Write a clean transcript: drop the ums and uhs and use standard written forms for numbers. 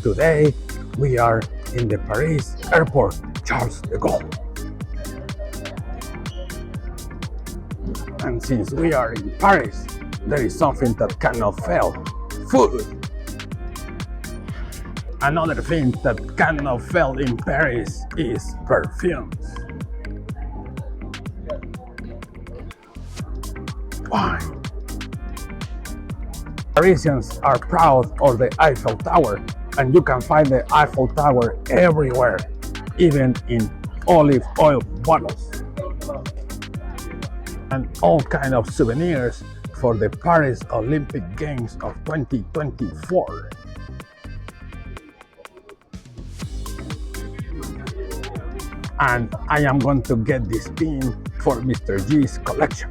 Today, we are in the Paris airport, Charles de Gaulle. And since we are in Paris, there is something that cannot fail: food. Another thing that cannot fail in Paris is perfumes. Wine. Parisians are proud of the Eiffel Tower, and you can find the Eiffel Tower everywhere, even in olive oil bottles. And all kinds of souvenirs for the Paris Olympic Games of 2024. And I am going to get this pin for Mr. G's collection.